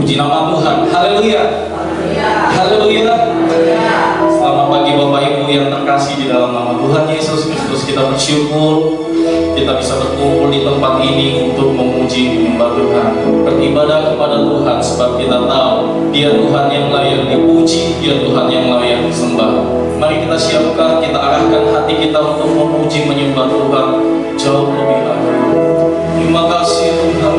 Puji nama Tuhan. Haleluya. Haleluya. Selamat pagi Bapak Ibu yang terkasih di dalam nama Tuhan Yesus Kristus. Kita bersyukur kita bisa berkumpul di tempat ini untuk memuji menyembah Tuhan, beribadah kepada Tuhan, sebab kita tahu Dia Tuhan yang layak dipuji, Dia Tuhan yang layak disembah. Mari kita siapkan, kita arahkan hati kita untuk memuji menyembah Tuhan jauh lebih lagi. Terima kasih Tuhan.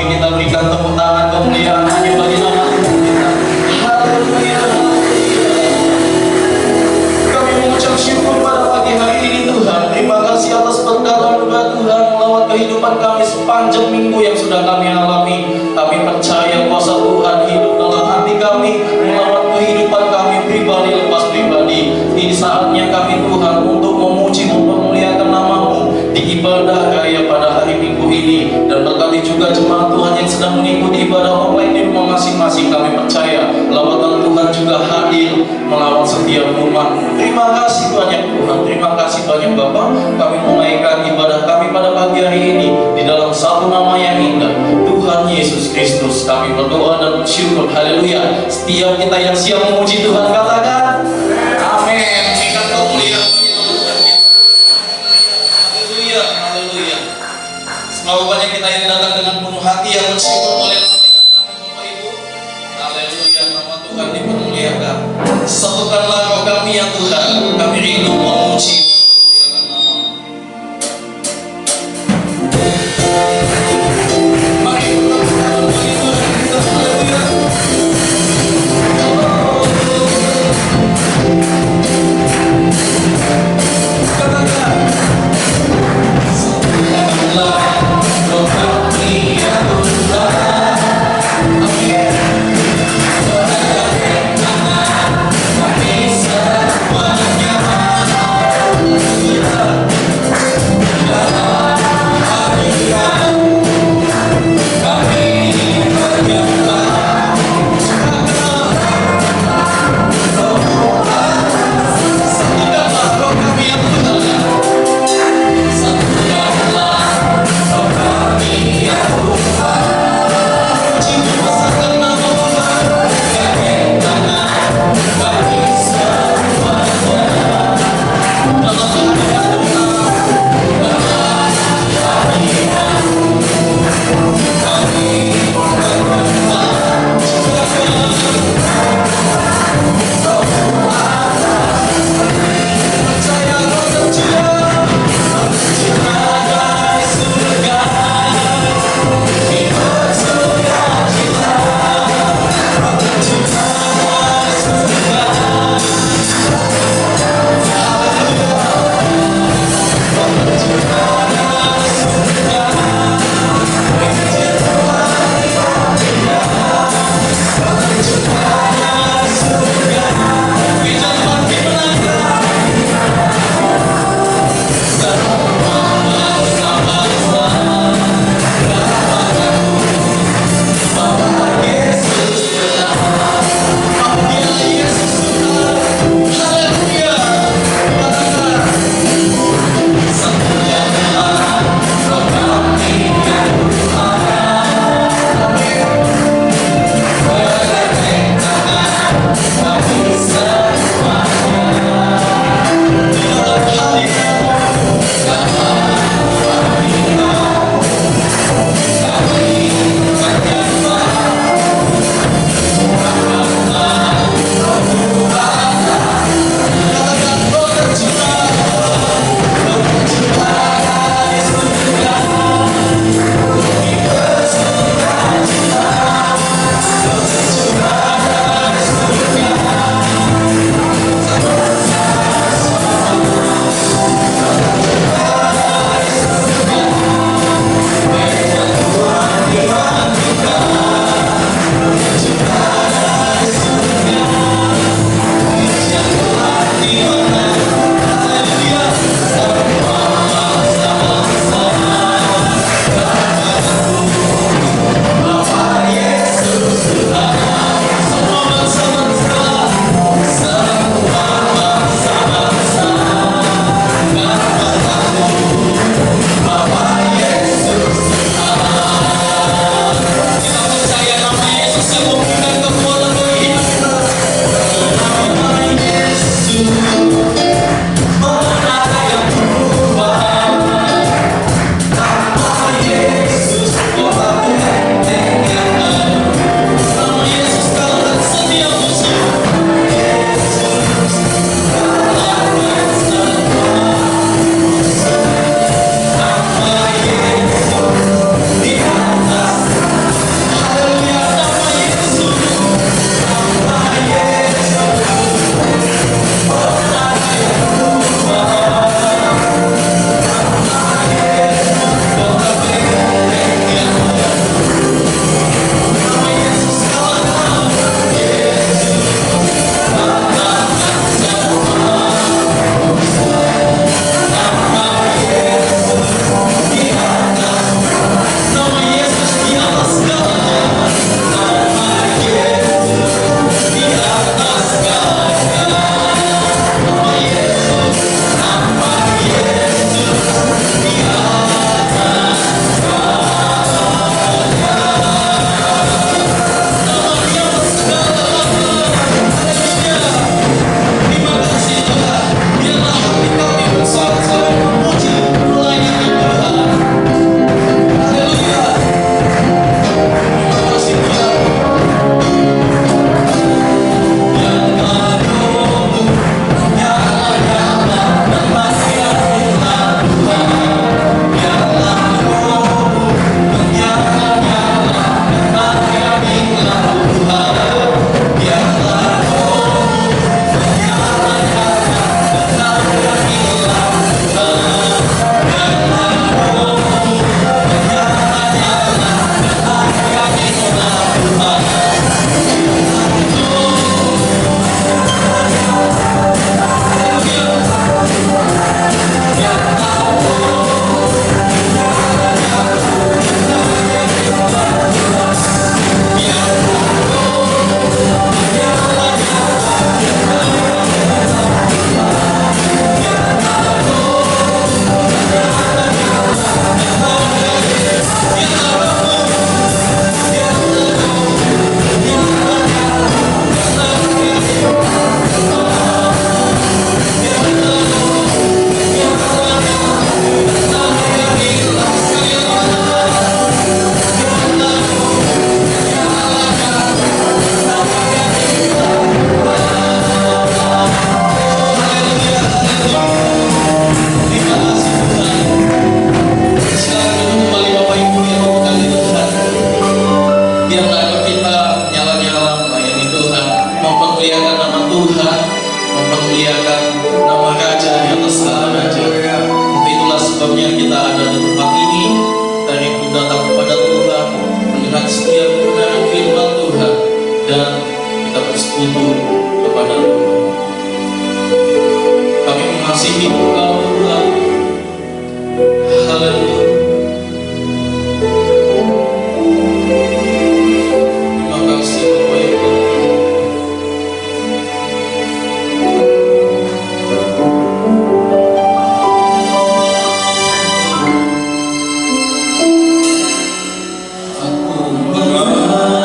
Mari kita berikan tepuk tangan kemuliaan hanya bagi nama Tuhan kita. Haleluya. Kami mengucap syukur pada pagi hari ini Tuhan. Terima kasih atas berkat anugerah Tuhan melawat kehidupan kami sepanjang minggu yang sudah kami alami. Kami percaya kuasa Tuhan hidup dalam hati kami, melawat kehidupan kami pribadi lepas pribadi. Ini saatnya kami Tuhan untuk memuji, mempermuliakan nama-Mu di ibadah raya pada hari minggu ini. Dan berkati juga jemaat Tuhan yang sedang mengikuti ibadah online di rumah masing-masing. Kami percaya lawatan Tuhan juga hadir melawat setiap umat. Terima kasih banyak Tuhan, terima kasih banyak Bapa. Kami menaikkan ibadah kami pada pagi hari ini di dalam satu nama yang indah, Tuhan Yesus Kristus. Kami berdoa dan bersyukur. Haleluya. Setiap kita yang siap memuji Tuhan katakan amin. Berikan kemuliaan bagi nama Tuhan kita. Haleluya, haleluya. Semakin banyak kita yang datang dengan penuh hati yang bersyukur oleh Bapak Ibu. Haleluya, nama Tuhan dipermuliakan. Satukanlah roh kami ya Tuhan. Kami rindu memuji, memuliakan nama-Mu. Mari kita berdoa bagi Tuhan kita. Haleluya. Katakan satukanlah roh kami ya Tuhan. Amin. Kami Aku mengasihi.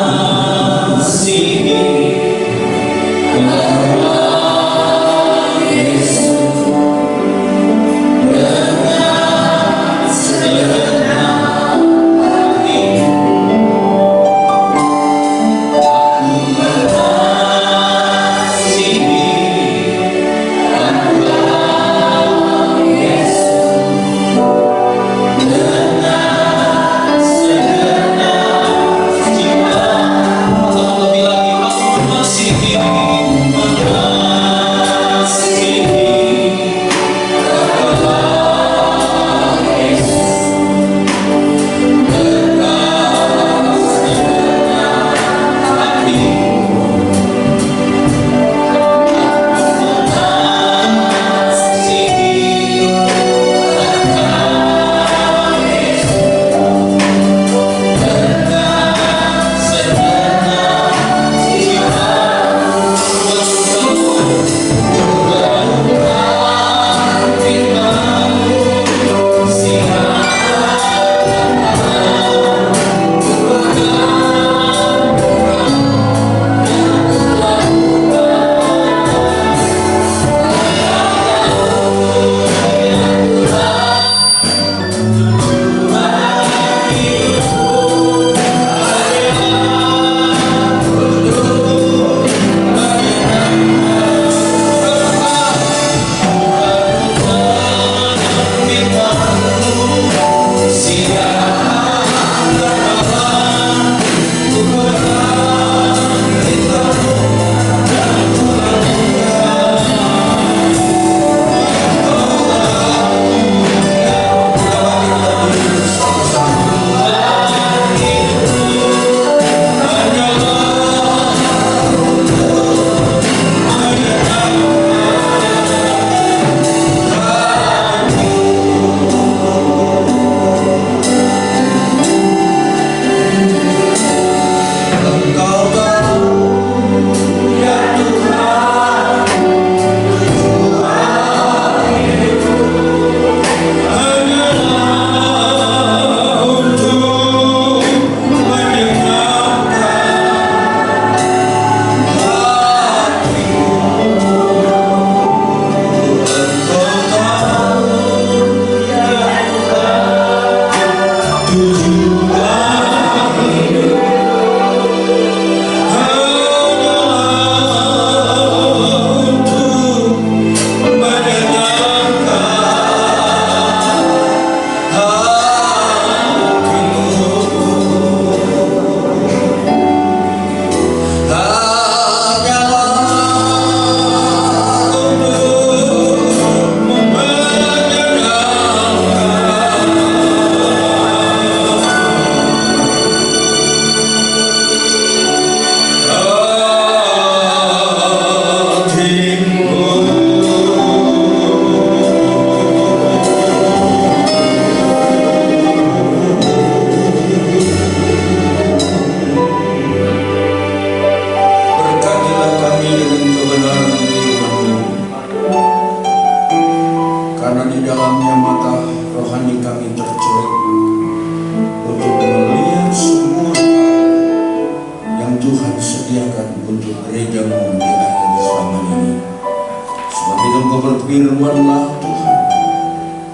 berfirman-Lah Tuhan,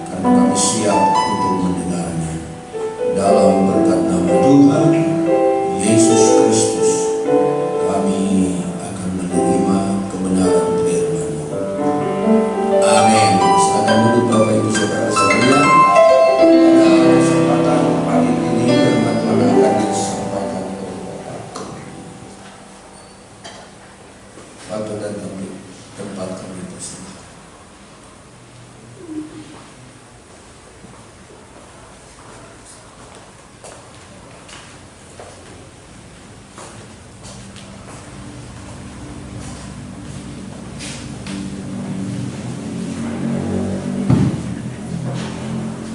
karena kami siap untuk mendengarnya. Dalam berkat nama Tuhan Yesus Kristus, kami akan menerima kebenaran firman-Mu. Amin. Silakan duduk Bapak Ibu Saudara sekalian. Pada kesempatan pagi ini firman Tuhan akan disampaikan oleh Bapak. Bapak dan tempat kami bersama.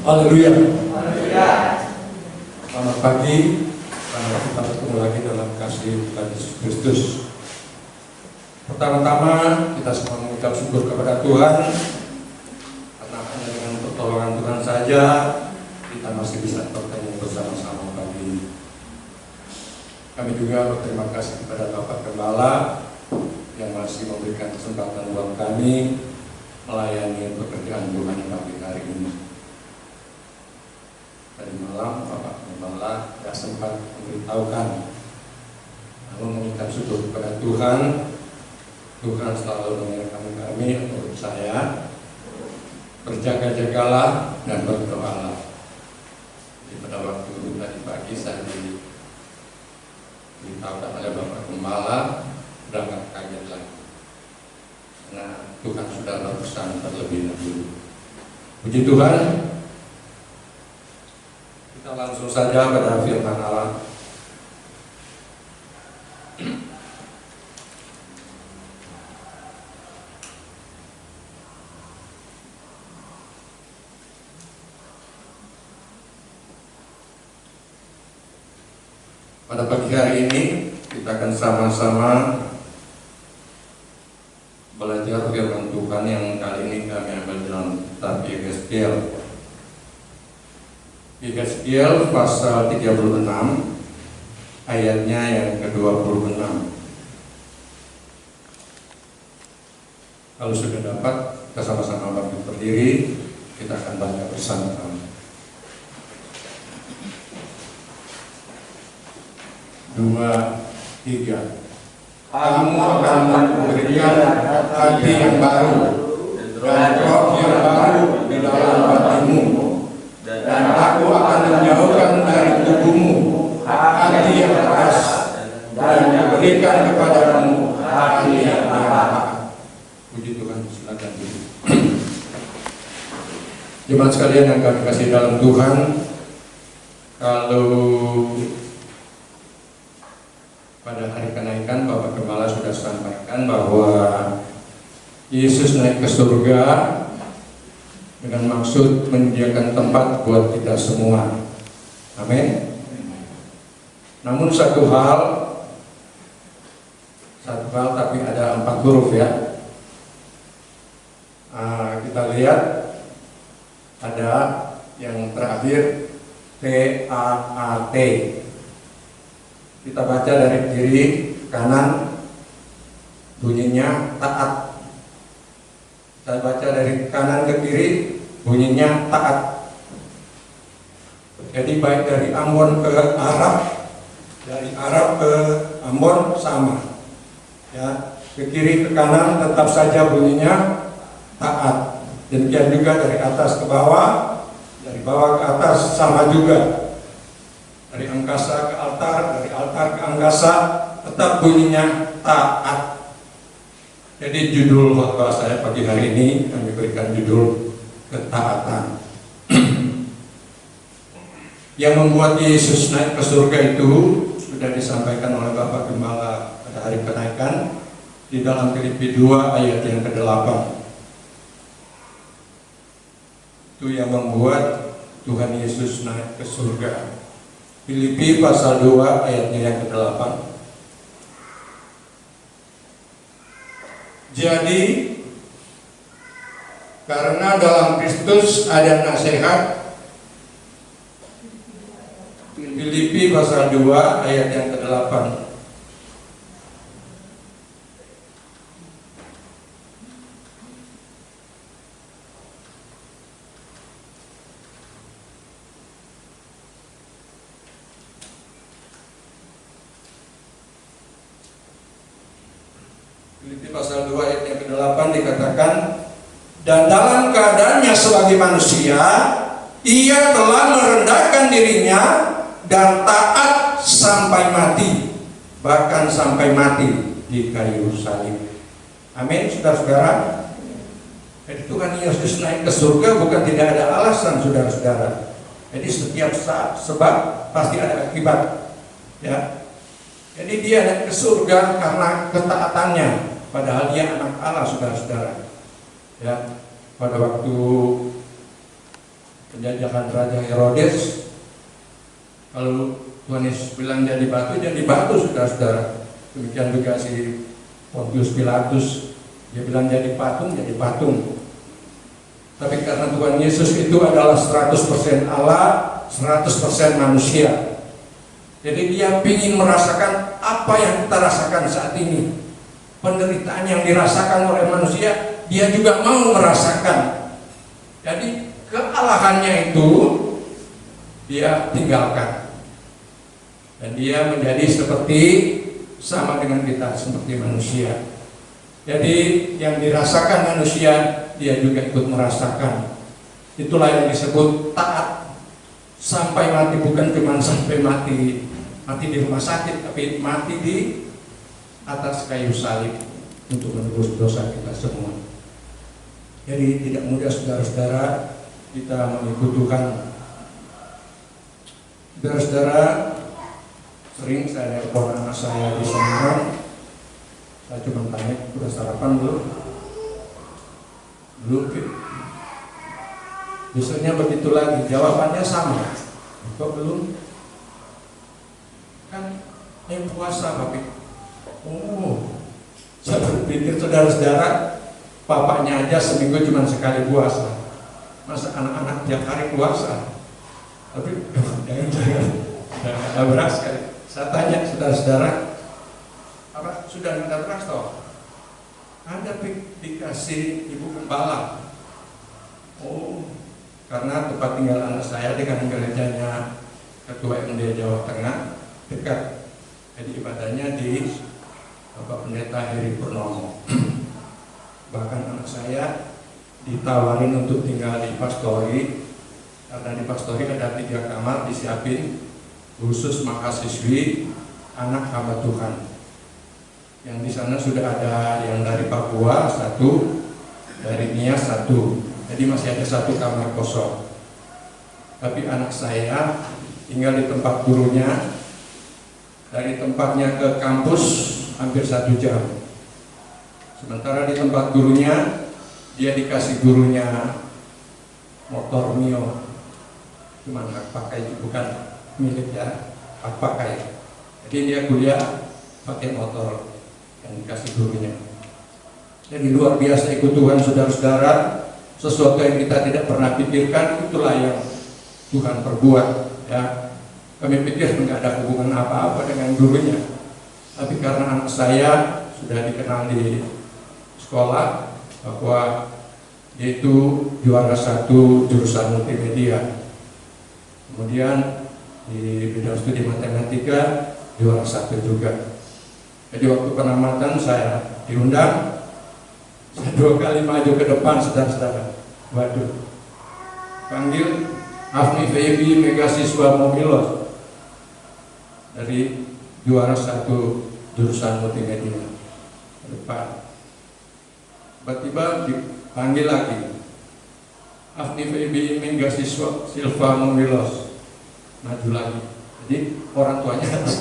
Haleluya. Selamat pagi. Kita bertemu lagi dalam kasih Tuhan Yesus Kristus. Pertama-tama kita semua mengucap syukur kepada Tuhan karena hanya dengan pertolongan Tuhan saja kita masih bisa bertemu bersama-sama pagi ini. Kami juga berterima kasih kepada Bapak Gembala yang masih memberikan kesempatan buat kami melayani pekerjaan Tuhan pagi hari ini. Tadi malam Bapak Gembala tidak sempat memberitahukan, lalu mengucap syukur kepada Tuhan. Tuhan selalu menyertai kami untuk saya berjaga-jagalah dan berdoalah. Jadi pada waktu tadi pagi saya diberitahukan oleh Bapak Gembala, sudah nggak kaget lagi, karena Tuhan sudah berpesan terlebih dahulu. Puji Tuhan. Kita langsung saja pada firman Allah. Pada pagi hari ini kita akan sama-sama belajar firman Tuhan yang kali ini kami ambil dalam kitab Yehezkiel. Yehezkiel pasal 36 ayatnya yang ke-26. Kalau sudah dapat, kita sama-sama bangkit berdiri, kita akan baca bersama-sama. 2, 3. Kamu akan memberikan hati yang baru dan roh yang baru di dalam hatimu, dan aku akan menjauhkan dari tubuhmu hati yang keras dan memberikan kepadamu hati yang taat. Puji Tuhan, silakan duduk. Jemaat sekalian yang kami kasih dalam Tuhan, kalau pada hari kenaikan Bapak Gembala sudah sampaikan bahwa Yesus naik ke surga dengan maksud menyediakan tempat buat kita semua. Amin. Namun satu hal tapi ada 4 huruf ya. Kita lihat ada yang terakhir T-A-A-T. Kita baca dari kiri ke kanan, bunyinya taat. Kita baca dari kanan ke kiri, bunyinya taat. Jadi baik dari Ambon ke Arab, dari Arab ke Ambon sama. Ya, ke kiri ke kanan tetap saja bunyinya taat. Demikian juga dari atas ke bawah, dari bawah ke atas sama juga. Dari angkasa ke altar, dari altar ke angkasa tetap bunyinya taat. Jadi judul khotbah saya pagi hari ini kami berikan judul ketaatan. Yang membuat Yesus naik ke surga itu sudah disampaikan oleh Bapak Gembala pada hari kenaikan di dalam Filipi 2 ayat yang ke-8. Itu yang membuat Tuhan Yesus naik ke surga. Filipi pasal 2 ayatnya yang ke-8. Jadi karena dalam Kristus ada nasihat. Filipi pasal 2 ayat yang ke-8. Filipi pasal 2 ayat yang ke-8 dikatakan, dan dalam keadaannya sebagai manusia, ia telah merendahkan dirinya dan taat sampai mati, bahkan sampai mati di kayu salib. Amin, saudara-saudara. Jadi Tuhan Yesus naik ke surga bukan tidak ada alasan, saudara-saudara. Jadi setiap saat sebab pasti ada akibat. Ya. Jadi dia naik ke surga karena ketaatannya, padahal dia anak Allah, saudara-saudara. Ya, pada waktu penjajahan Raja Herodes, kalau Tuhan Yesus bilang jadi batu, saudara-saudara. Demikian juga si Pontius Pilatus, dia bilang jadi patung. Tapi karena Tuhan Yesus itu adalah 100% Allah, 100% manusia. Jadi dia ingin merasakan apa yang kita rasakan saat ini. Penderitaan yang dirasakan oleh manusia, dia juga mau merasakan. Jadi kealahannya itu dia tinggalkan. Dan dia menjadi seperti sama dengan kita, seperti manusia. Jadi yang dirasakan manusia, dia juga ikut merasakan. Itulah yang disebut taat sampai mati, bukan cuma sampai mati di rumah sakit, tapi mati di atas kayu salib untuk menebus dosa kita semua. Jadi tidak mudah, saudara-saudara, kita mengikut Tuhan. Saudara-saudara, sering saya nelpon anak saya di Semarang. Saya cuma tanya, udah sarapan belum? Belum. Biasanya begitu lagi, jawabannya sama. Kok belum? Kan yang puasa, Papi. Oh, saya berpikir saudara-saudara, papanya aja seminggu cuma sekali puasa. Masa anak-anak tiap hari puasa? Tapi jangan ada beras kali. Saya tanya saudara-saudara, apa sudah minta beras toh? Ada dikasih ibu gembala. Oh, karena tempat tinggal anak saya dengan gerejanya Ketua MD Jawa Tengah dekat. Jadi ibadahnya di Bapak Pendeta Heri Purnomo. Bahkan anak saya ditawarin untuk tinggal di Pastori, karena di Pastori ada 3 kamar disiapin khusus mahasiswi anak hamba Tuhan. Yang di sana sudah ada yang dari Papua 1, dari Nias 1. Jadi masih ada 1 kamar kosong. Tapi anak saya tinggal di tempat gurunya, dari tempatnya ke kampus hampir 1 jam. Sementara di tempat gurunya, dia dikasih gurunya motor Mio, cuman hak pakai, bukan milik ya, hak pakai. Jadi dia kuliah pakai motor yang dikasih gurunya. Jadi luar biasa ikut Tuhan, saudara-saudara. Sesuatu yang kita tidak pernah pikirkan, itulah yang Tuhan perbuat. Ya, kami pikir tidak ada hubungan apa-apa dengan gurunya. Tapi karena anak saya sudah dikenal di sekolah bahwa dia itu juara 1 jurusan multimedia. Kemudian di bidang studi matematika juara 1 juga. Jadi waktu penamatan saya diundang, saya 2 kali maju ke depan, saudara-saudara. Waduh, panggil Afni Febi Megasiswa Mobilos dari juara 1 jurusan multimedia ke depan. Tiba-tiba dipanggil lagi Afni Febi Megasiswa Silva Mobilos, maju lagi. Jadi orang tuanya harus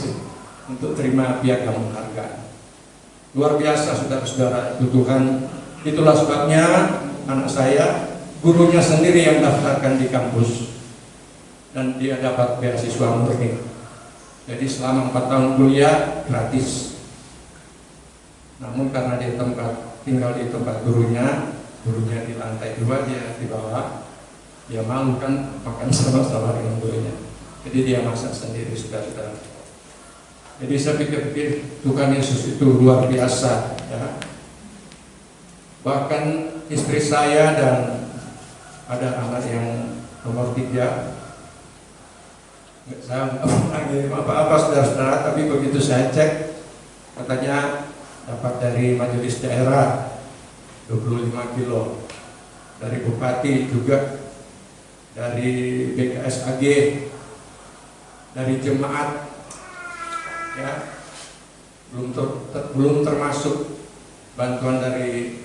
untuk terima piagam penghargaan. Luar biasa, saudara-saudara, itu Tuhan. Itulah sebabnya anak saya, gurunya sendiri yang daftarkan di kampus, dan dia dapat beasiswa murni. Jadi selama 4 tahun kuliah gratis. Namun karena dia tinggal di tempat gurunya di lantai 2, dia di bawah, dia malu kan makan sama-sama dengan gurunya. Jadi dia masak sendiri, saudara-saudara. Jadi saya pikir Tuhan Yesus itu luar biasa, ya. Bahkan istri saya dan ada anak yang nomor 3, saya nggak apa-apa, saudara-saudara, tapi begitu saya cek, katanya dapat dari majelis daerah 25 kilo, dari bupati juga, dari BKSAG, dari jemaat, ya, belum termasuk bantuan dari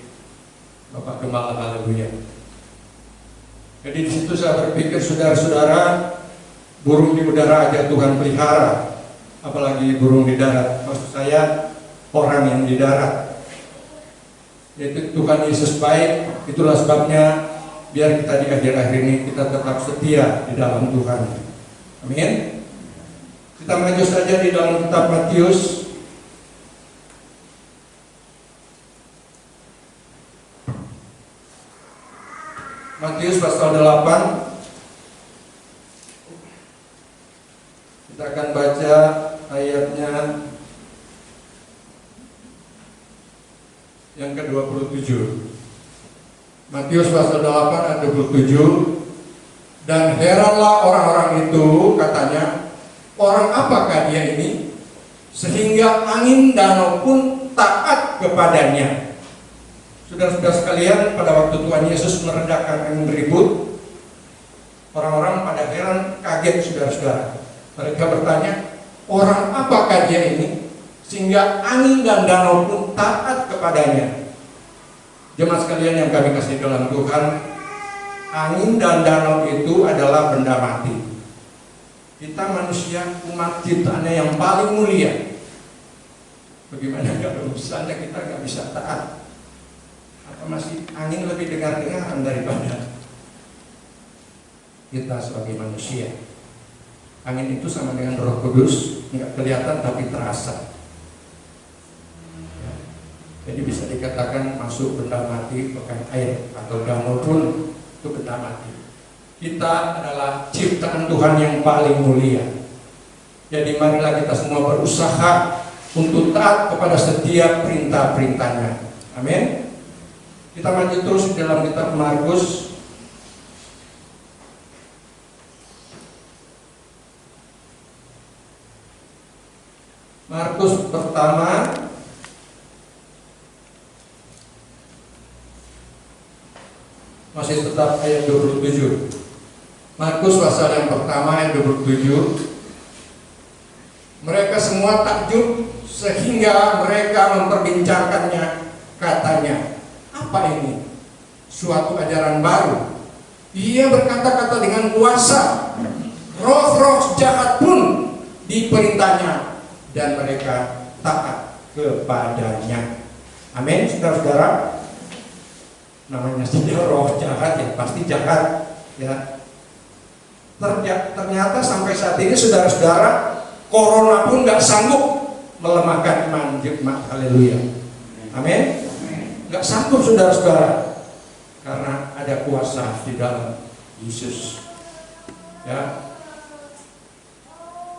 Bapak Gembala. Haleluya. Jadi di situ saya berpikir, saudara-saudara, burung di udara aja Tuhan pelihara, apalagi burung di darat. Maksud saya orang yang di darat. Yaitu Tuhan Yesus baik. Itulah sebabnya biar kita di akhir-akhir ini kita tetap setia di dalam Tuhan. Amin. Kita maju saja di dalam kitab Matius. Matius pasal 8. Kita akan baca ayatnya yang ke-27. Matius pasal 8 ayat 27. Dan heranlah orang-orang itu, katanya, orang apakah dia ini, sehingga angin danau pun taat kepadanya. Saudara-saudara sekalian, pada waktu Tuhan Yesus meredakan angin ribut, orang-orang pada heran, kaget, saudara-saudara. Mereka bertanya, orang apakah dia ini, sehingga angin dan danau pun taat kepadanya. Jemaat sekalian yang kami kasih dalam Tuhan, angin dan danau itu adalah benda mati. Kita manusia, umat ciptaannya yang paling mulia. Bagaimana kalau misalnya kita nggak bisa taat? Atau masih angin lebih dengar-dengaran daripada kita sebagai manusia? Angin itu sama dengan Roh Kudus, nggak kelihatan tapi terasa. Jadi bisa dikatakan masuk benda mati, bahkan air atau danau pun itu benda mati. Kita adalah ciptaan Tuhan yang paling mulia. Jadi marilah kita semua berusaha untuk taat kepada setiap perintah-perintahnya. Amin. Kita maju terus di dalam kitab Markus. Markus pertama masih tetap ayat 27. Markus pasal yang pertama ayat 27. Mereka semua takjub sehingga mereka memperbincangkannya, katanya, apa ini? Suatu ajaran baru. Ia berkata-kata dengan kuasa. Roh-roh jahat pun diperintahnya dan mereka taat kepadanya. Amin, saudara-saudara. Namanya sudah roh jahat, ya pasti jahat, ya. Ternyata sampai saat ini, saudara-saudara, corona pun nggak sanggup melemahkan iman jemaat. Haleluya. Amin. Nggak sanggup, saudara-saudara, karena ada kuasa di dalam Yesus, ya.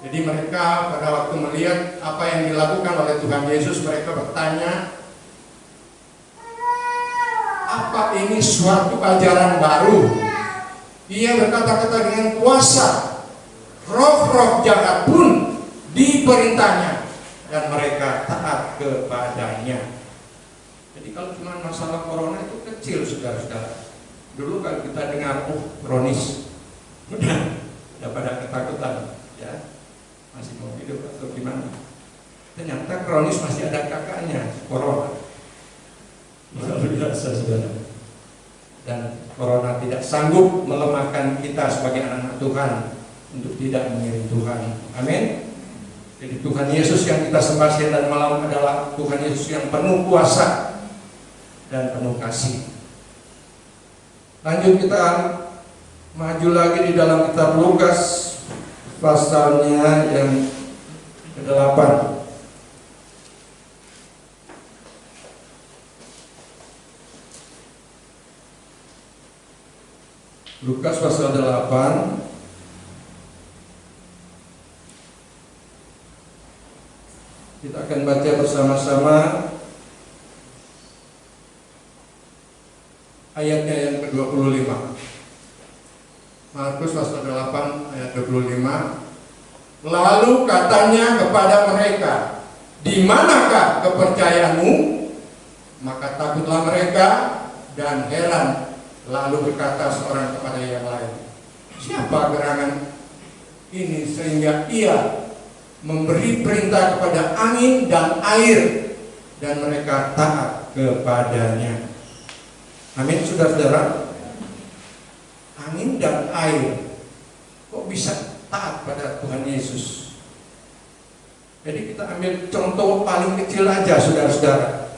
Jadi mereka pada waktu melihat apa yang dilakukan oleh Tuhan Yesus, mereka bertanya, apa ini suatu ajaran baru? Ia berkata-kata dengan kuasa. Roh-roh jahat pun diperintahnya dan mereka taat kepadanya. Jadi kalau cuma masalah corona itu kecil, saudara-saudara. Dulu kalau kita dengar, kronis, udah pada ketakutan, ya, masih mau hidup atau gimana? Ternyata kronis masih ada kakaknya, corona. Luar biasa, saudara. Dan corona tidak sanggup melemahkan kita sebagai anak Tuhan untuk tidak mengiring Tuhan. Amin. Jadi Tuhan Yesus yang kita sembah siang dan malam adalah Tuhan Yesus yang penuh kuasa dan penuh kasih. Lanjut, kita maju lagi di dalam kitab Lukas pasalnya yang ke-8. Lukas pasal 8 kita akan baca bersama-sama ayatnya yang ke-25. Markus pasal 8 ayat 25. Lalu katanya kepada mereka, Di manakah kepercayaanmu? Maka takutlah mereka dan heran. Lalu berkata seorang kepada yang lain, siapa gerangan ini sehingga ia memberi perintah kepada angin dan air dan mereka taat kepadanya. Amin, saudara-saudara. Angin dan air kok bisa taat pada Tuhan Yesus? Jadi kita ambil contoh paling kecil aja, saudara-saudara.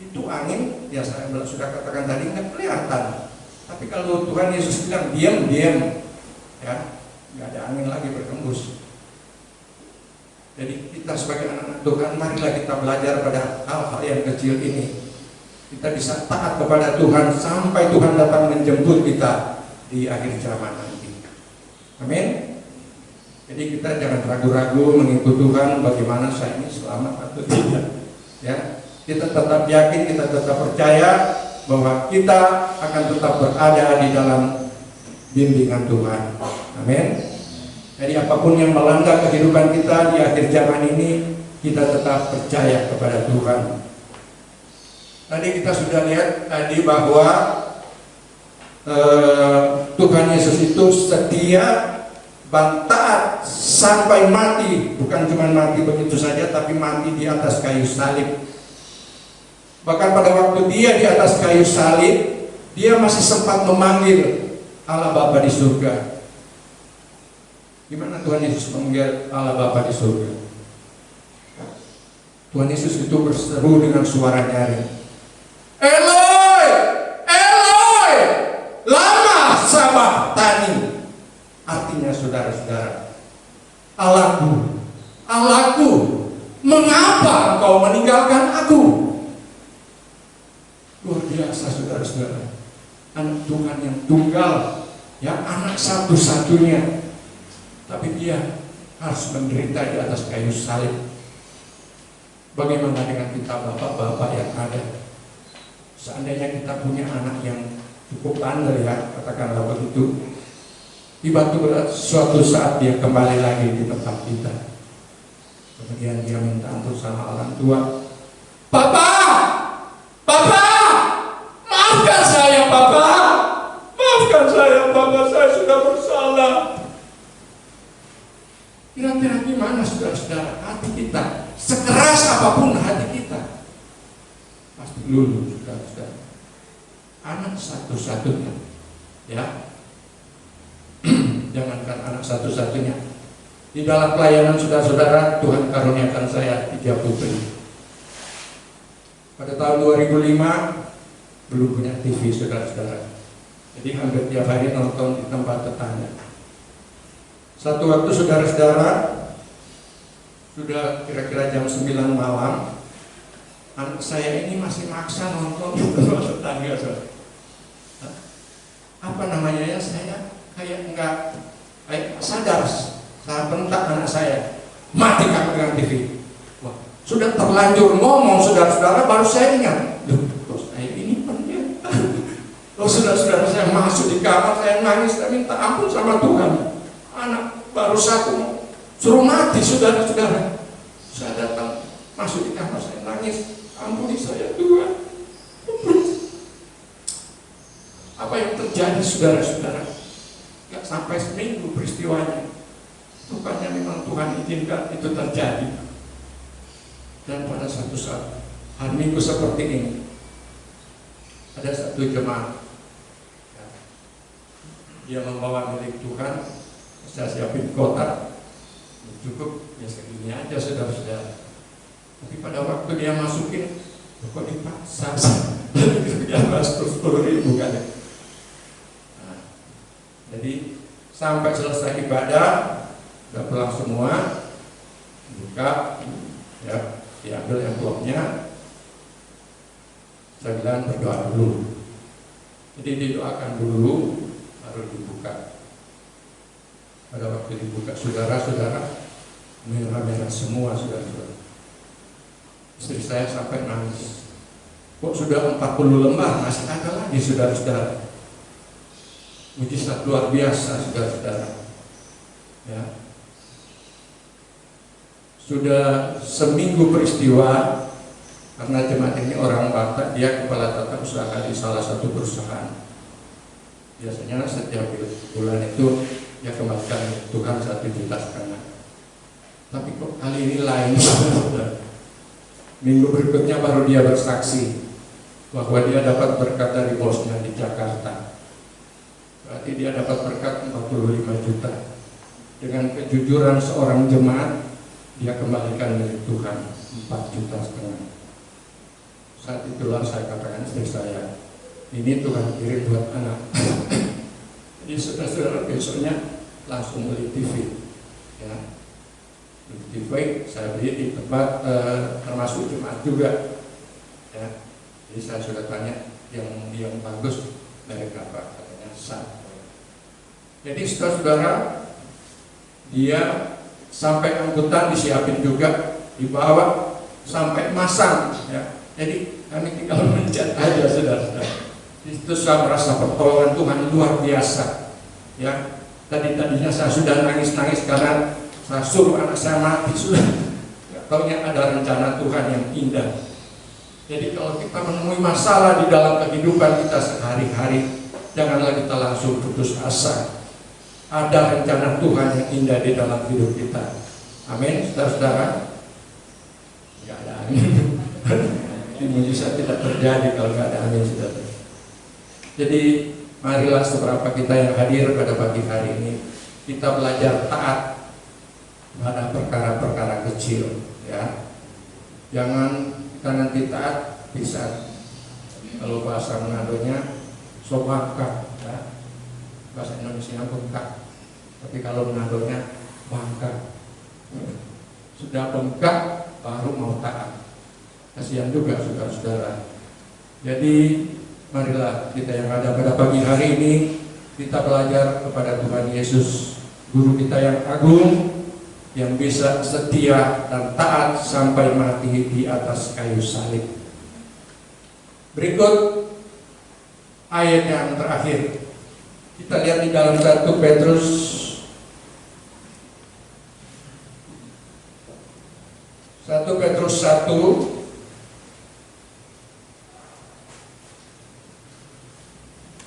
Itu angin, ya saya sudah katakan tadi, nggak kelihatan. Tapi kalau Tuhan Yesus bilang diam, diam, ya nggak ada angin lagi berhembus. Jadi kita sebagai anak-anak Tuhan, marilah kita belajar pada hal-hal yang kecil ini. Kita bisa taat kepada Tuhan sampai Tuhan datang menjemput kita di akhir zaman nanti. Amin. Jadi kita jangan ragu-ragu mengikut Tuhan, bagaimana saya ini selamat atau tidak. Ya, kita tetap yakin, kita tetap percaya bahwa kita akan tetap berada di dalam bimbingan Tuhan. Amin. Jadi apapun yang melanda kehidupan kita di akhir zaman ini, kita tetap percaya kepada Tuhan. Tadi kita sudah lihat tadi bahwa Tuhan Yesus itu setia dan taat sampai mati. Bukan cuma mati begitu saja, tapi mati di atas kayu salib. Bahkan pada waktu dia di atas kayu salib, dia masih sempat memanggil Allah Bapa di surga. Gimana Tuhan Yesus memanggil Allah Bapa di surga? Tuhan Yesus itu berseru dengan suara nyaring, Eloi, Eloi, lama sabachthani. Artinya saudara-saudara, Allahku, Allahku, mengapa engkau meninggalkan aku? Luar biasa saudara-saudara. Anak Tuhan yang tunggal, yang anak satu-satunya, tapi dia harus menderita di atas kayu salib. Bagaimana dengan kita bapak-bapak yang ada? Seandainya kita punya anak yang cukup bandel, ya, katakanlah begitu, tiba-tiba suatu saat dia kembali lagi di tempat kita, kemudian dia minta ampun sama orang tua. Papa, Papa, maafkan saya, Papa, maafkan saya, Papa, saya sudah bersalah. Kira-kira gimana saudara-saudara hati kita? Sekeras apapun hati kita, pasti luluh, saudara-saudara. Anak satu-satunya, ya. Jangankan anak satu-satunya, di dalam pelayanan saudara-saudara, Tuhan karuniakan saya 3 putri. Pada tahun 2005 belum punya TV, saudara-saudara. Jadi hampir tiap hari nonton di tempat tetangga. Satu waktu saudara-saudara, sudah kira-kira jam 9 malam, anak saya ini masih maksa nonton di tempat tetangga, saudara. Apa namanya ya, saya kayak enggak sadar, saya bentak anak saya, mati kamu dengan TV. Wah, sudah terlanjur ngomong saudara-saudara, baru saya ingat, loh saya ini pendeta. Loh saudara-saudara, saya masuk di kamar, saya nangis, saya minta ampun sama Tuhan. Anak baru satu suruh mati, saudara-saudara. Saya datang, masuk di kamar, saya nangis, ampuni saya Tuhan. Apa yang terjadi saudara-saudara? Gak sampai seminggu peristiwanya, bukannya memang Tuhan izinkan itu terjadi. Dan pada satu saat hari Minggu seperti ini, ada satu jemaat, dia membawa milik Tuhan, saya siapin kotak, cukup ya segini aja saudara-saudara. Tapi pada waktu dia masukin, kok dipaksa, dia masuk 10.000 kan. Jadi sampai selesai ibadah, udah pulang semua, buka, ya, diambil amplopnya, saya bilang berdoa dulu. Jadi didoakan dulu, baru dibuka. Pada waktu dibuka, saudara-saudara, merah-merah semua, saudara-saudara. Istri saya sampai nangis. Kok sudah 40 lembar, masih ada lagi, saudara-saudara. Mujizat luar biasa, saudara-saudara. Ya. Sudah seminggu peristiwa, karena jemaat ini orang Batak, dia kepala tata usaha di salah satu perusahaan. Biasanya setiap bulan itu dia kembalikan Tuhan 1,5 juta. Tapi kok kali ini lain. Minggu berikutnya baru dia bersaksi bahwa dia dapat berkat dari bosnya di Jakarta. Berarti dia dapat berkat 45 juta. Dengan kejujuran seorang jemaat, dia kembalikan milik Tuhan 4,5 juta. Saat itulah saya katakan istri saya, ini Tuhan kirim buat anak. Jadi saudara-saudara besoknya langsung beli TV, ya. Beli TV saya beli di tempat termasuk jemaat juga, ya. Jadi saya sudah tanya yang bagus dari apa, katanya SAT. Jadi saudara-saudara, dia sampai angkutan disiapin juga, dibawa sampai masang, ya. Jadi kami tinggal mencet aja saudara-saudara. Itu saya merasa pertolongan Tuhan luar biasa, ya. Tadinya saya sudah nangis-nangis karena saya suruh anak saya mati sudah. Nggak taunya ada rencana Tuhan yang indah. Jadi kalau kita menemui masalah di dalam kehidupan kita sehari-hari, janganlah kita langsung putus asa. Ada rencana Tuhan yang indah di dalam hidup kita. Amin, saudara-saudara. Nggak ada amin. Ini mujizat tidak terjadi kalau nggak ada amin, saudara. Jadi marilah seberapa kita yang hadir pada pagi hari ini, kita belajar taat pada perkara-perkara kecil, ya. Jangan kita nanti taat bisa, kalau bahasa Manadonya sobaka, ya. Bahasa Indonesia bengkak, tapi kalau Manadonya bangka. Sudah bengkak baru mau taat. Kasihan juga saudara-saudara. Jadi marilah kita yang ada pada pagi hari ini, kita belajar kepada Tuhan Yesus, guru kita yang agung, yang bisa setia dan taat sampai mati di atas kayu salib. Berikut ayat yang terakhir, kita lihat di dalam 1 Petrus 1.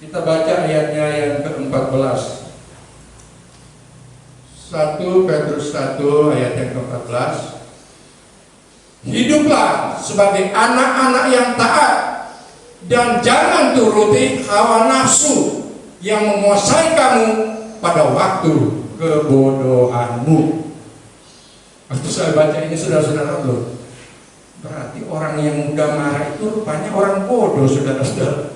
Kita baca ayatnya yang ke-14. 1 Petrus 1 ayat yang ke-14. Hiduplah sebagai anak-anak yang taat dan jangan turuti hawa nafsu yang menguasai kamu pada waktu kebodohanmu. Waktu saya baca ini saudara-saudara loh, berarti orang yang mudah marah itu rupanya orang bodoh, saudara-saudara.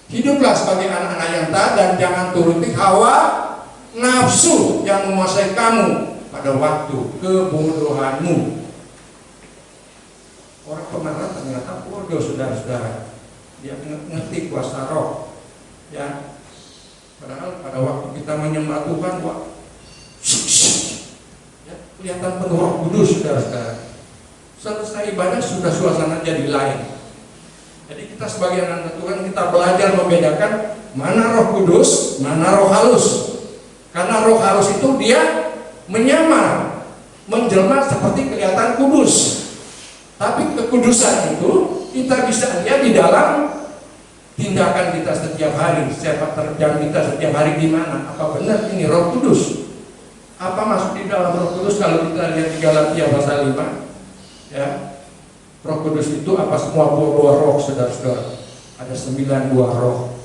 Hiduplah sebagai anak-anak yang taat dan jangan turuti hawa nafsu yang menguasai kamu pada waktu kebodohanmu. Orang pemarah ternyata bodoh, saudara-saudara. Dia ngerti kuasa roh, ya. Padahal pada waktu kita menyembah Tuhan, wah, ya, kelihatan penuh Roh Kudus, saudara-saudara. Selesai ibadah sudah suasana jadi lain. Jadi kita sebagai anak Tuhan, kita belajar membedakan mana Roh Kudus, mana roh halus. Karena roh halus itu dia menyamar, menjelma seperti kelihatan kudus. Tapi kekudusan itu kita bisa lihat di dalam tindakan kita setiap hari, sepak terjang kita setiap hari di mana. Apa benar ini Roh Kudus? Apa masuk di dalam Roh Kudus? Kalau kita lihat di Galatia pasal 5, ya, Roh Kudus itu apa? Semua buah roh, saudara-saudara. Ada 9 buah roh.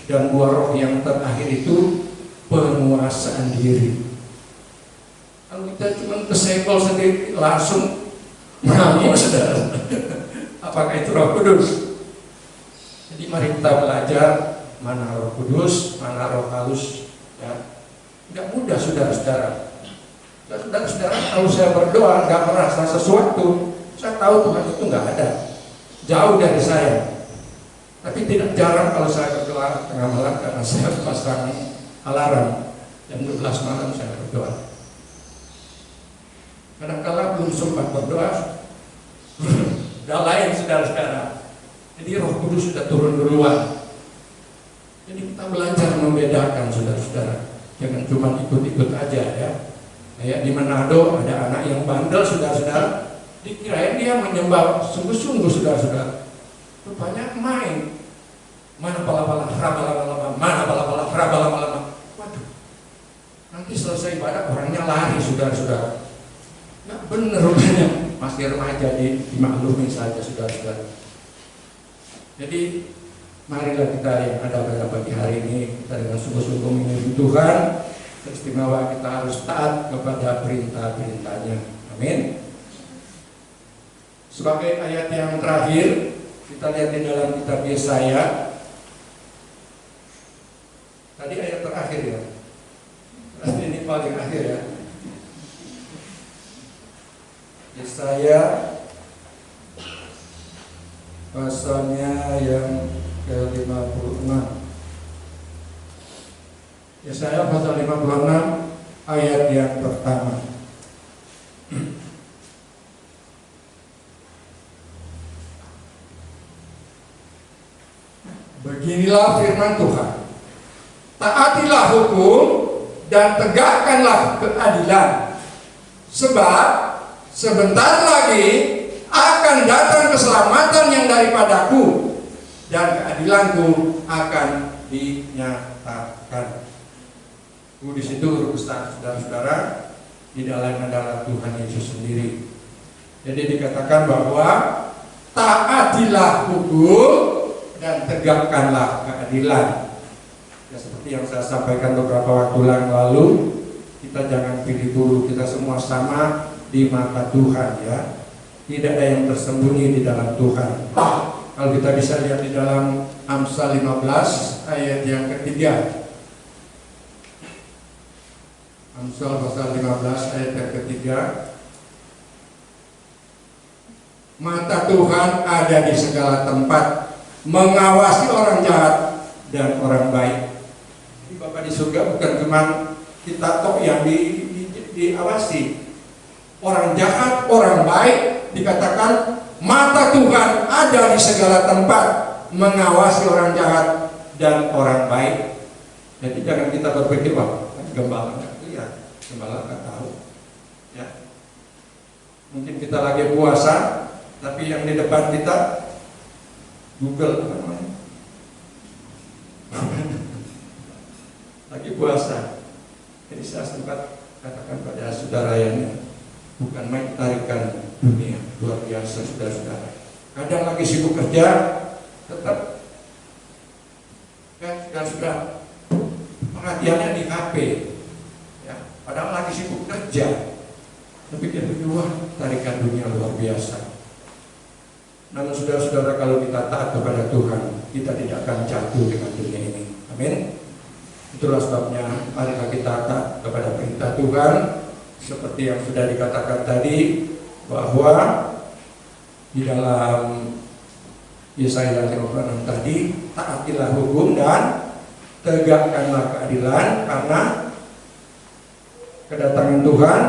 Dan buah roh yang terakhir itu penguasaan diri. Kalau kita cuma kesenggol sendiri langsung mengamuk, saudara. Apakah itu Roh Kudus? Jadi mari kita belajar mana Roh Kudus, mana roh halus, ya. Tidak mudah, saudara-saudara. Saudara-saudara, kalau saya berdoa nggak merasa sesuatu, saya tahu Tuhan itu nggak ada, jauh dari saya. Tapi tidak jarang kalau saya berdoa tengah malam karena saya pasang alarm jam 12 malam saya berdoa. Kadang-kala belum sempat berdoa, udah lain, saudara-saudara. Jadi Roh Kudus sudah turun duluan. Jadi kita belajar membedakan, saudara-saudara. Jangan cuma ikut-ikut aja, ya. Kayak di Manado ada anak yang bandel, saudara-saudara, dikirain dia menyembah sungguh-sungguh, saudara-saudara. Rupanya main. Mana pala-pala, rabalama-lama, mana pala-pala, rabalama-lama. Waduh, nanti selesai ibadah orangnya lari, saudara-saudara. Nggak bener rupanya, masih remaja dimaklumi saja, saudara-saudara. Jadi marilah kita yang ada pada pagi hari ini, kita dengan sungguh-sungguh mengingat Tuhan. Istimewa kita harus taat kepada perintah-perintahnya. Amin. Sebagai ayat yang terakhir, kita lihat di dalam kitab Yesaya. Tadi ayat terakhir ya. Ini paling akhir ya. Yesaya pasalnya yang ke-56. Yesaya pasal 56 ayat yang pertama. Beginilah firman Tuhan. Taatilah hukum dan tegakkanlah keadilan. Sebab sebentar lagi akan datang keselamatan yang daripadaku, dan keadilanku akan dinyatakan. Di situ urusan saudara-saudara, di dalam adalah Tuhan Yesus sendiri. Jadi dikatakan bahwa taatilah hukum dan tegakkanlah keadilan. Ya, seperti yang saya sampaikan beberapa waktu yang lalu, kita jangan pilih bulu, kita semua sama di mata Tuhan ya. Tidak ada yang tersembunyi di dalam Tuhan. Kalau kita bisa lihat di dalam Amsal 15 ayat yang ketiga. Amsal pasal 15 ayat yang ketiga. Mata Tuhan ada di segala tempat, mengawasi orang jahat dan orang baik. Jadi Bapak di surga bukan cuma kita tok yang diawasi. Orang jahat, orang baik, dikatakan mata Tuhan ada di segala tempat, mengawasi orang jahat dan orang baik. Jadi jangan kita berpikir, wah, gembala nggak lihat, gembala nggak tahu. Ya. Mungkin kita lagi puasa, tapi yang di depan kita Google apa namanya? Lagi puasa. Jadi saya sempat katakan pada saudara yang bukan main tarikan dunia, luar biasa saudara-saudara. Kadang lagi sibuk kerja, tetap kan sudah perhatiannya di HP, ya. Padahal lagi sibuk kerja, tapi dia berdua tarikan dunia luar biasa. Namun saudara-saudara, kalau kita taat kepada Tuhan, kita tidak akan jatuh dengan dunia ini. Amin. Itulah sebabnya marilah kita taat kepada perintah Tuhan, seperti yang sudah dikatakan tadi, bahwa di dalam Yesaya 56 tadi, taatilah hukum dan tegakkanlah keadilan, karena kedatangan Tuhan,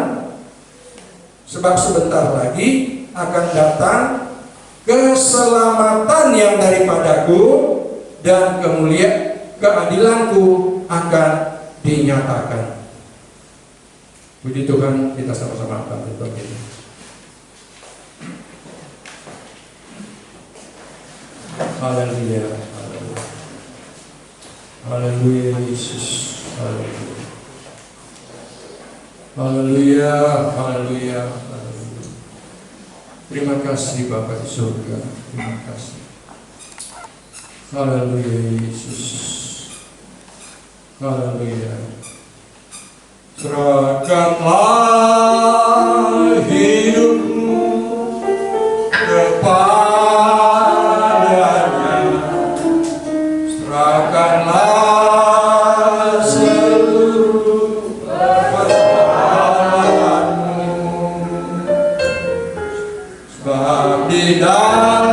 sebab sebentar lagi akan datang keselamatan yang daripadaku, dan keadilanku akan dinyatakan. Puji Tuhan, kita sama-sama bangkit berdiri. Haleluya, haleluya, haleluya Yesus, haleluya, haleluya, haleluya, haleluya. Terima kasih Bapa di surga, terima kasih. Haleluya Yesus, haleluya. Serahkanlah hidupmu kepadanya, serahkanlah seluruh persoalanmu, sebab di dalam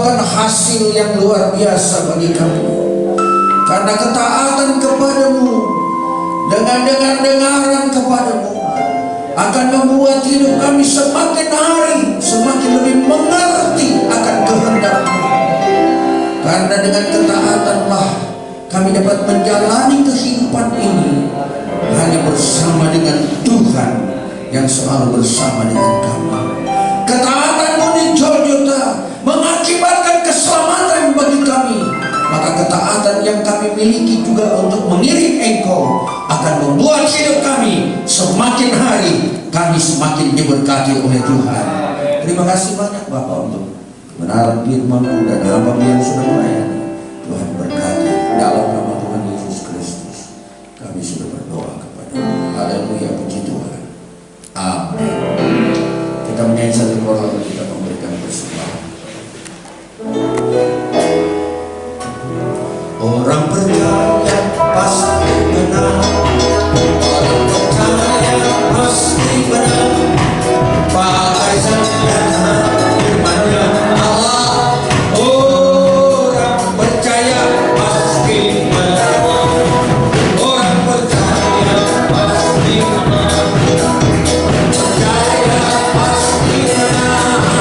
membuahkan hasil yang luar biasa bagi kami. Karena ketaatan kepadamu dengan dengar-dengaran kepadamu akan membuat hidup kami semakin hari semakin lebih mengerti akan kehendak-Mu. Karena dengan ketaatanlah kami dapat menjalani kehidupan ini hanya bersama dengan Tuhan yang selalu bersama dengan kami. Ketaatan-Mu di Golgota mengakibatkan keselamatan bagi kami. Maka ketaatan yang kami miliki juga untuk mengiring Engkau akan membuat hidup kami semakin hari kami semakin diberkati oleh Tuhan. Terima kasih banyak Bapak untuk kebenaran firman-Mu dan hamba-Mu yang sudah melayani. Tuhan berkati dalam nama Tuhan Yesus Kristus. Kami sudah berdoa kepada-Mu. Haleluya, puji Tuhan. Amin. Kita menyanyi satu koral dan kita memberikan persembahan. Orang percaya pasti benar. Orang percaya pasti benar. Pakai senjata firman-Nya Allah. Orang percaya pasti benar. Orang percaya pasti benar. Percaya pasti benar.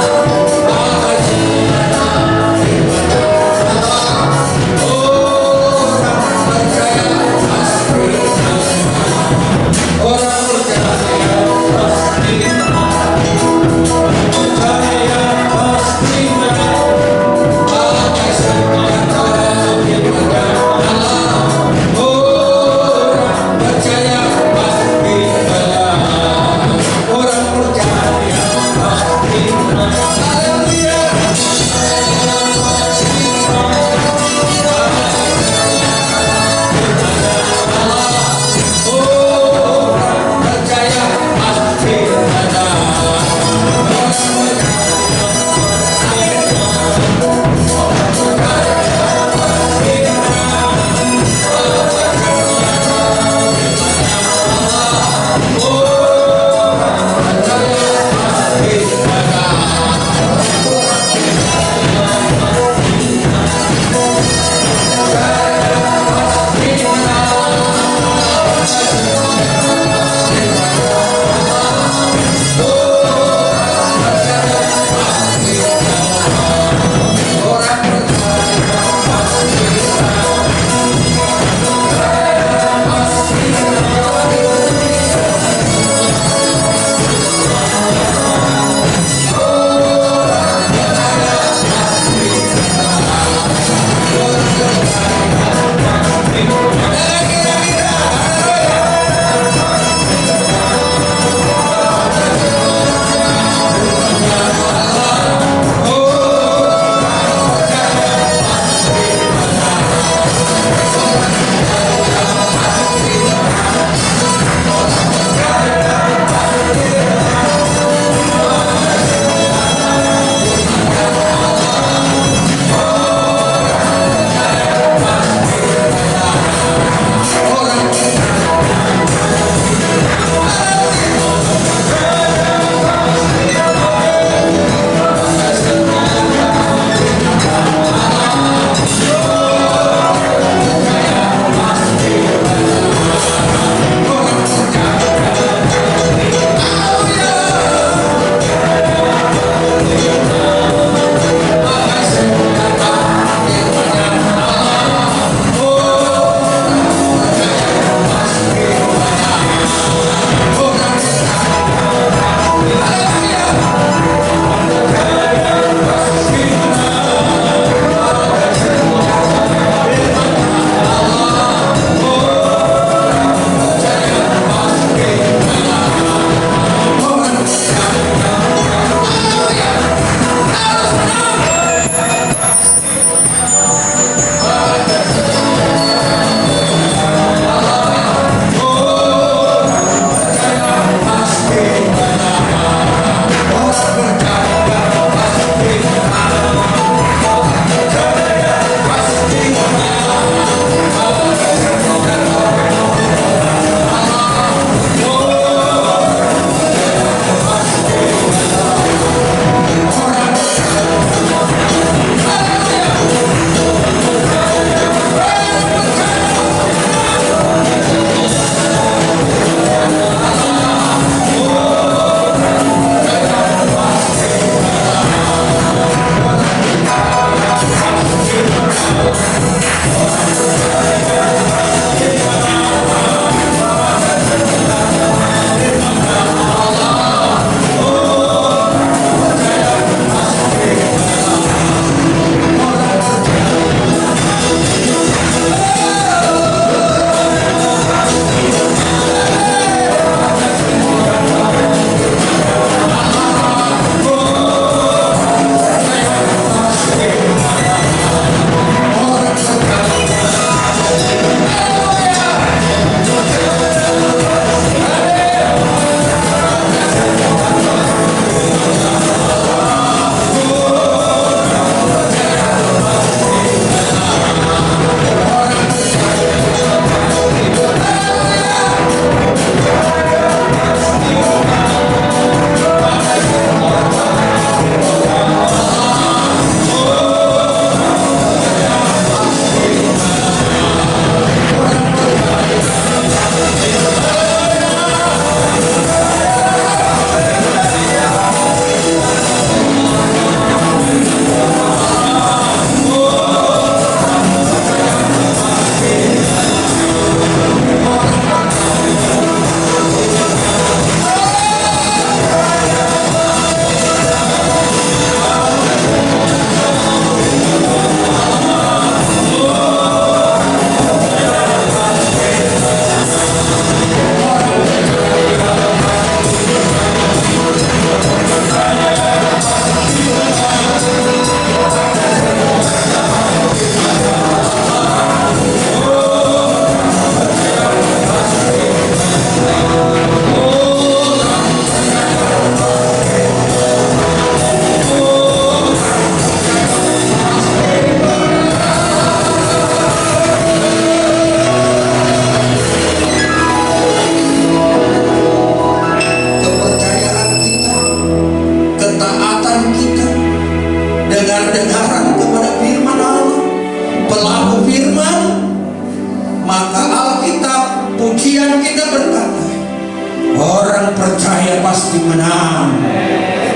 dia pasti menang.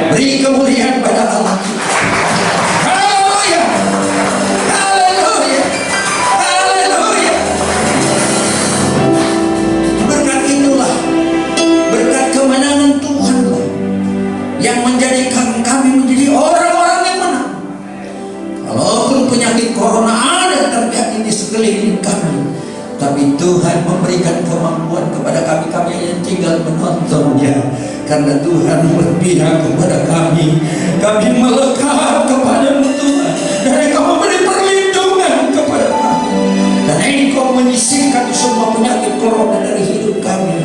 Beri kemuliaan pada Allah. Haleluya, haleluya, haleluya. Berkat itulah, berkat kemenangan Tuhanlah yang menjadikan kami menjadi orang-orang yang menang. Walaupun penyakit corona ada terjadi di sekeliling kami, tapi Tuhan memberikan kemampuan kepada kami yang tinggal menontonnya. Karena Tuhan berpihak kepada kami. Kami melekat kepada Tuhan, dan Engkau memberi perlindungan kepada kami, dan Engkau menyisihkan semua penyakit corona dari hidup kami.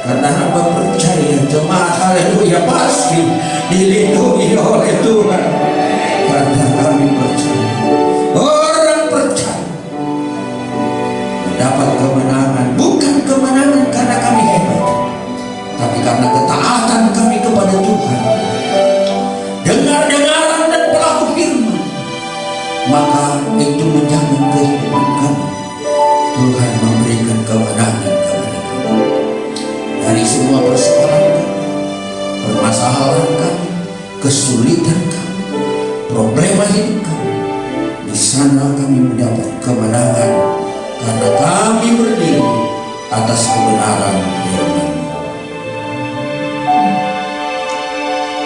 Karena hamba percaya jemaat haleluya pasti dilindungi oleh Tuhan. Karena kami percaya, orang percaya mendapat kemenangan, bukan kemenangan karena kami hebat, tapi karena ketaatan kami kepada Tuhan, dengar-dengaran dan pelaku firman. Maka itu menjamin kehidupan kami. Tuhan memberikan kemenangan kepada kami dari semua persoalan kami, permasalahan kami, kesulitan kami, problema hidup kami. Di sana kami mendapat kemenangan karena kami berdiri atas kebenaran firman.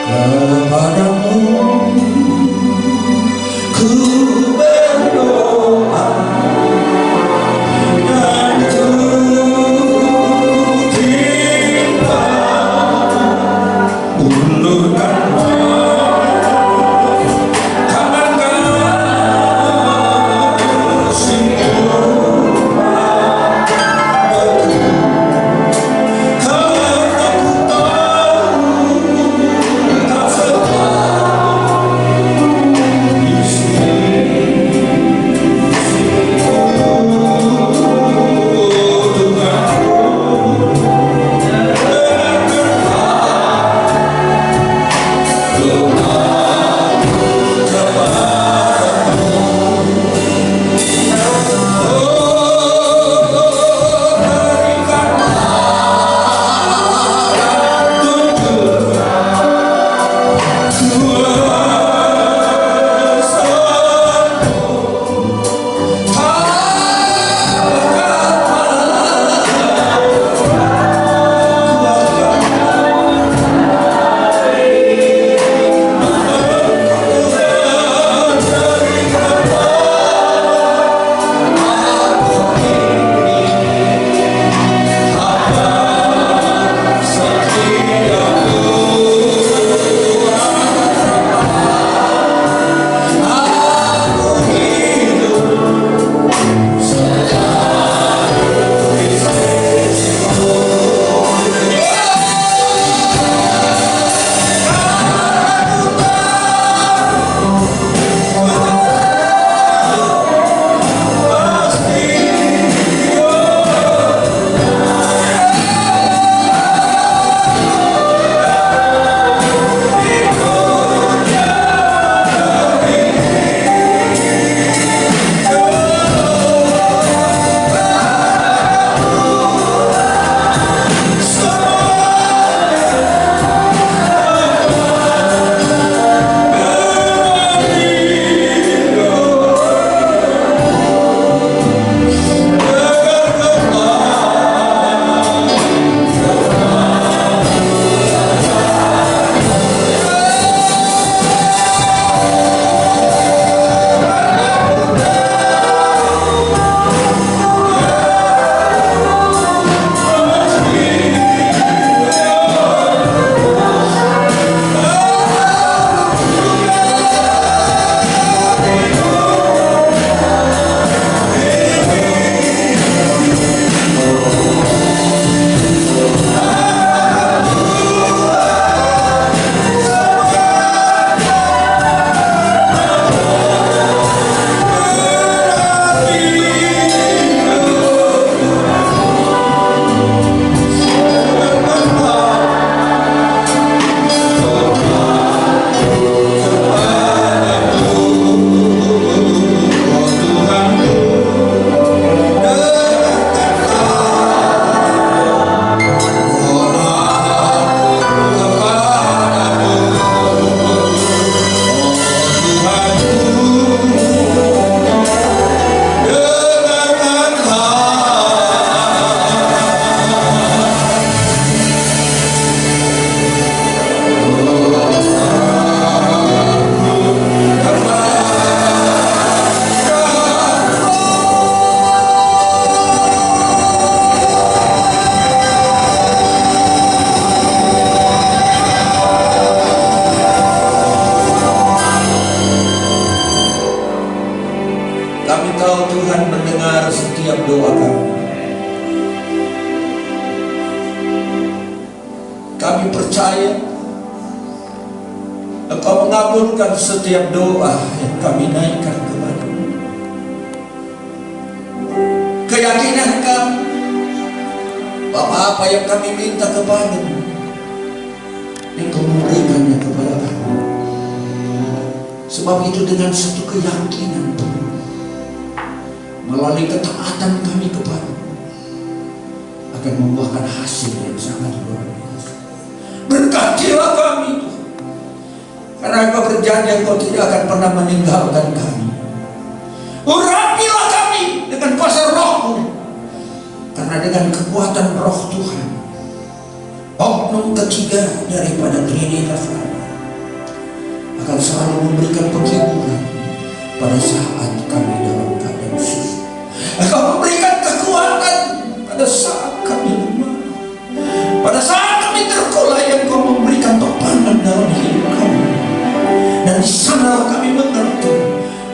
Kepadamu ku berdoa dan ku cinta, ulurkan tangan kasih-Mu. Karena ku tahu tak setelah Kami tahu Tuhan mendengar setiap doa kami. Kami percaya Engkau mengabulkan setiap doa yang kami naikkan kepada-Mu. Keyakinan kami bahwa apa yang kami minta kepada-Mu, Engkau memberikannya kepada kami. Sebab itu dengan satu keyakinan melalui ketaatan kami kepada-Mu akan membuahkan hasil yang sangat luar biasa. Berkatilah kami Tuhan, karena Engkau berjanji Engkau tidak akan pernah meninggalkan kami. Urapilah kami dengan kuasa Roh-Mu, karena dengan kekuatan Roh Tuhan, oknum ketiga daripada Trinitas akan selalu memberikan penghiburan pada saat kami dalam keadaan susah. Engkau memberikan kekuatan pada saat kami lemah, pada saat kami terkulai. Engkau memberikan topangan dalam hidup kami. Dan di sana kami mengerti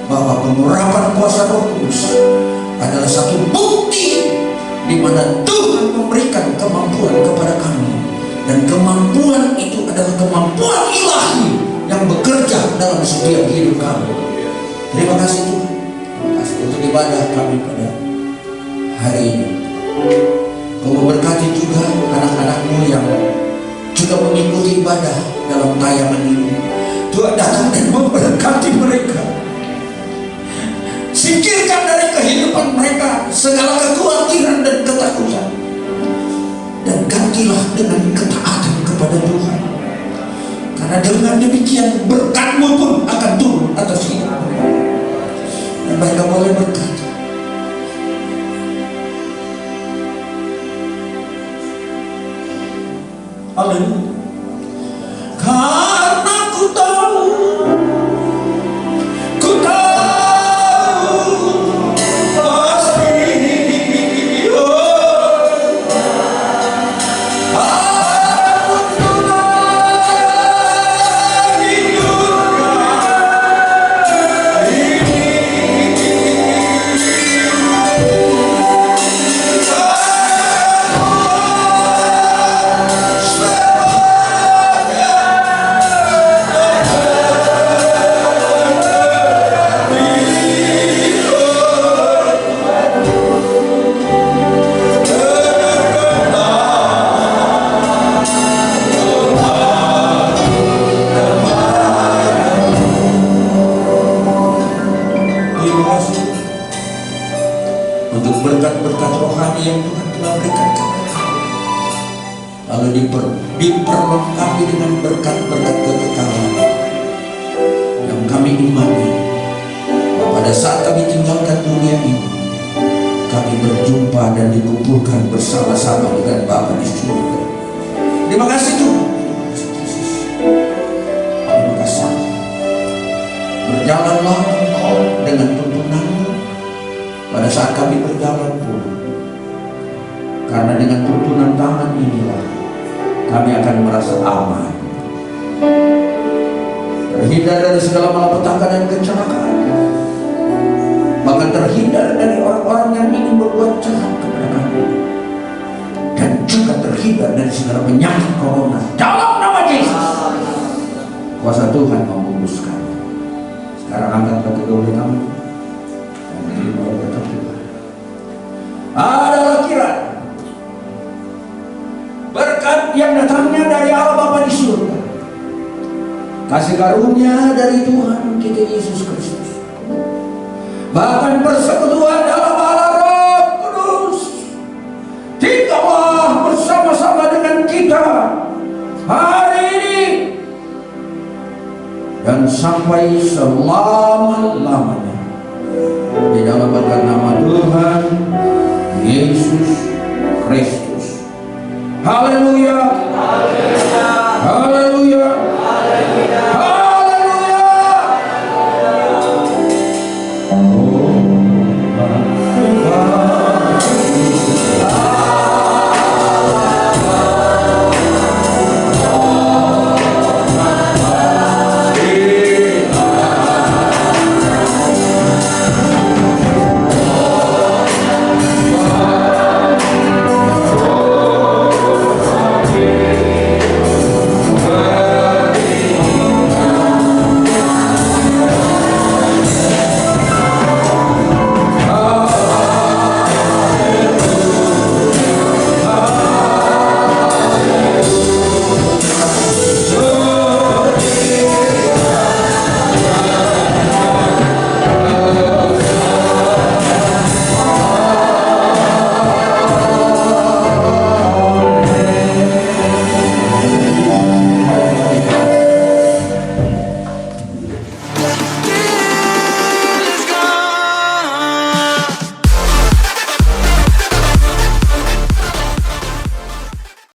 bahwa pengurapan kuasa Roh Kudus adalah satu bukti di mana Tuhan memberikan kemampuan kepada kami, dan kemampuan itu adalah kemampuan ilahi yang bekerja dalam setiap hidup kami. Terima kasih Tuhan. Terima kasih untuk ibadah kami pada hari ini. Kau memberkati juga anak-anak-Mu yang juga mengikuti ibadah dalam tayangan ini. Tuhan datang dan memberkati mereka. Singkirkan dari kehidupan mereka segala kekhawatiran dan ketakutan, dan gantilah dengan ketaatan kepada Tuhan. Karena dengan demikian berkat-Mu pun akan turun atas hidup mereka, dan mereka boleh berkata, haleluya. Karena ku tahu pasti untuk berkat-berkat rohani yang Tuhan telah berikan kepada kami, lalu diperlengkapi dengan berkat-berkat kekekalan yang kami imani bahwa pada saat kami tinggalkan dunia ini, kami berjumpa dan dikumpulkan bersama-sama dengan Bapa di surga. Terima kasih Tuhan. Terima kasih. Berjalanlah Engkau dengan tuntunan-Mu pada saat kami berjalan pun, karena dengan tuntunan tangan inilah kami akan merasa aman, terhindar dari segala malapetaka dan kecelakaan, bahkan terhindar dari orang-orang yang ingin berbuat jahat kepada kami, dan juga terhindar dari segala penyakit corona dalam nama Yesus. Kuasa Tuhan membungkuskan. Sekarang angkatlah kedua tangan. Adalah kiranya berkat yang datangnya dari Allah Bapa di surga, kasih karunia dari Tuhan kita Yesus Kristus, bahkan persekutuan dalam Allah Roh Kudus, tinggallah bersama-sama dengan kita hari ini dan sampai selama-lamanya, di dalam berkat nama Tuhan Yesus Kristus. Haleluya.